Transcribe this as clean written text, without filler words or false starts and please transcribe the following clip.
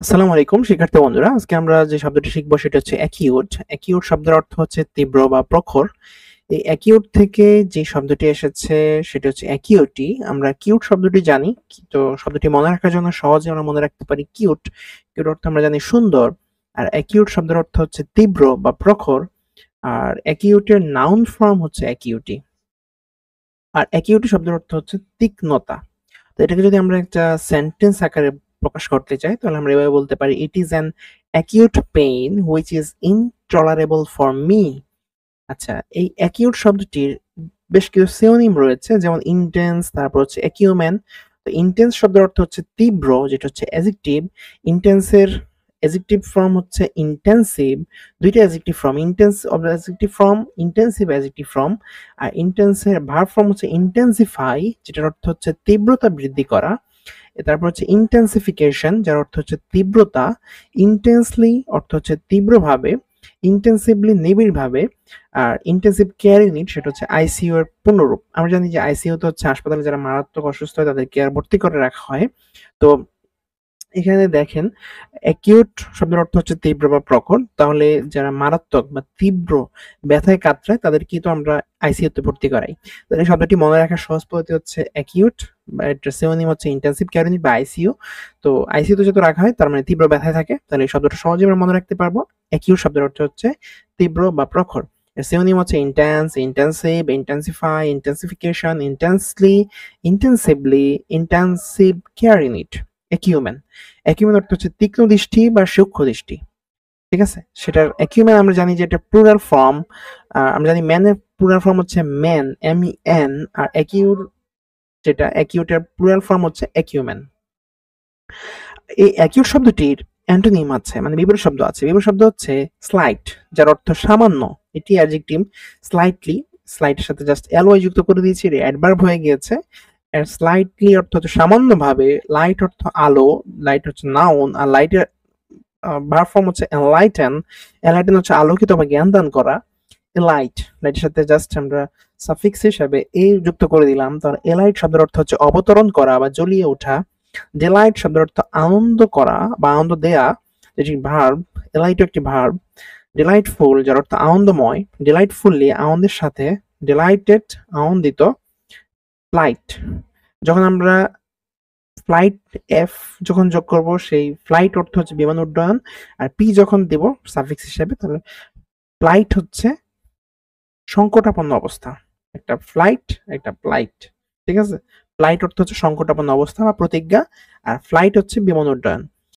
আসসালামু আলাইকুম শিক্ষার্থী বন্ধুরা, আজকে আমরা যে শব্দটি শিখবো সেটা হচ্ছে অ্যাকিউট। অ্যাকিউট শব্দের অর্থ হচ্ছে তীব্র বা প্রখর। এই অ্যাকিউট থেকে যে শব্দটি এসেছে সেটা হচ্ছে অ্যাকিউটি। আমরা কিউট শব্দটি জানি, তো শব্দটি মনে রাখার জন্য সহজে আমরা মনে রাখতে পারি কিউট। কিউট অর্থ আমরা জানি সুন্দর। আর অ্যাকিউট শব্দের অর্থ হচ্ছে তীব্র বা প্রখর। আর অ্যাকিউটের নাউন ফর্ম হচ্ছে অ্যাকিউটি। আর অ্যাকিউটি শব্দের অর্থ হচ্ছে তীক্ষ্ণতা। তো এটাকে যদি আমরা একটা সেন্টেন্স আকারে প্রকাশ করতে চাই তাহলে আমরা এভাবে বলতে পারি, it is an acute pain which is intolerable for me. আচ্ছা, এই অ্যাকিউট শব্দটির বেশ কিছু সিনোনিম রয়েছে, যেমন ইন্টেন্স, তারপর হচ্ছে অ্যাকিউমেন। তো ইন্টেন্স শব্দের অর্থ হচ্ছে তীব্র, যেটা হচ্ছে অ্যাজেক্টিভ। ইন্টেন্সের অ্যাজেক্টিভ ফর্ম হচ্ছে ইন্টেন্সিভ। দুইটা adjective form, intense of adjective form, intensive adjective form. আর ইন্টেন্সের ভার্ব ফর্ম হচ্ছে ইন্টেন্সিফাই, যেটার অর্থ হচ্ছে তীব্রতা বৃদ্ধি করা। তারপর হচ্ছে ইন্টেন্সিফিকেশন, যার অর্থ হচ্ছে তীব্রতা। ইন্টেন্সলি অর্থ হচ্ছে তীব্রভাবে। ইন্টেন্সিভলি নিবিড়ভাবে। আর ইন্টেন্সিভ কেয়ার ইউনিট সেটা হচ্ছে আইসিইউ এর পুনরূপ। আমরা জানি যে আইসিইউ তো হচ্ছে হাসপাতালে যারা মারাত্মক অসুস্থ হয় তাদের কেয়ার ভর্তি করে রাখা হয়। তো এখানে দেখেন, অ্যাকিউট শব্দের অর্থ হচ্ছে তীব্র বা প্রখর। তাহলে যারা মারাত্মক বা তীব্র ব্যথায় কাতরায় তাদের কিন্তু আমরা আইসিইউতে ভর্তি করাই। তাহলে এই শব্দটি মনে রাখার সহজ পদ্ধতি হচ্ছে অ্যাকিউট, বা এটার সিনোনিম হচ্ছে ইন্টেন্সিভ কেয়ার ইউনিট বা আইসিইউ। তো আইসিইউতে যত রাখা হয় তার মানে তীব্র ব্যথায় থাকে, তাহলে এই শব্দটা সহজে আমরা মনে রাখতে পারবো। অ্যাকিউট শব্দের অর্থ হচ্ছে তীব্র বা প্রখর। এর সিনোনিম হচ্ছে intense, intensive, intensify, intensification, intensely, intensively, intensive care unit, acumen. Acumen অর্থ হচ্ছে তীক্ষ্ণ দৃষ্টি বা সূক্ষ্ম দৃষ্টি। ঠিক আছে, সেটার অ্যাকিউমেন আমরা জানি যে এটা প্লুরাল ফর্ম। আমরা জানি ম্যানের প্লুরাল ফর্ম হচ্ছে ম্যান, MEN। আর অ্যাকিউর, যেটা অ্যাকিউটের প্লুরাল ফর্ম হচ্ছে অ্যাকিউমেন। এই অ্যাকিউট শব্দটির অ্যান্টোনিম আছে, মানে বিপরীত শব্দ আছে। বিপরীত শব্দ হচ্ছে স্লাইট, যার অর্থ সামান্য। এটি অ্যাডজেক্টিভ। স্লাইটলি, স্লাইটের সাথে জাস্ট এলওয়াই যুক্ত করে দিয়েছি, এটা অ্যাডভার্ব হয়ে গিয়েছে। এর স্লাইটলি অর্থ হচ্ছে সামান্যভাবে। লাইট অর্থ আলো, লাইট হচ্ছে নাউন। আর লাইটের ভার্ব ফর্ম হচ্ছে এনলাইটেন। এনলাইটেন হচ্ছে আলোকিত বা জ্ঞান দান করা। এলাইট, লাইটের সাথে জাস্ট আমরা সাফিক্স হিসাবে এ যুক্ত করে দিলাম। তার এলাইট শব্দের অর্থ হচ্ছে অবতরণ করা বা জ্বলিয়ে ওঠা। ডিলাইট শব্দের অর্থ আনন্দ করা বা আনন্দ দেয়া, যেটি ভার্ব। এলাইটও একটি ভার্ব। ডিলাইটফুল, যার অর্থ আনন্দময়। ডিলাইটফুল্লি, আনন্দের সাথে। ডিলাইটেড, আনন্দিত। ফ্লাইট, যখন আমরা ফ্লাইট এফ যখন যোগ করব, সেই ফ্লাইট অর্থ হচ্ছে বিমান উড্ডয়ন। আর পি যখন দেব সাফিক্স হিসেবে, তাহলে ফ্লাইট হচ্ছে সংকটাপন্ন অবস্থা। একটা ফ্লাইট, একটা ফ্লাইট। ঠিক আছে, ফ্লাইট অর্থ হচ্ছে সংকটাপন্ন অবস্থা বা প্রতিজ্ঞা। আর ফ্লাইট হচ্ছে বিমান উড্ডয়ন।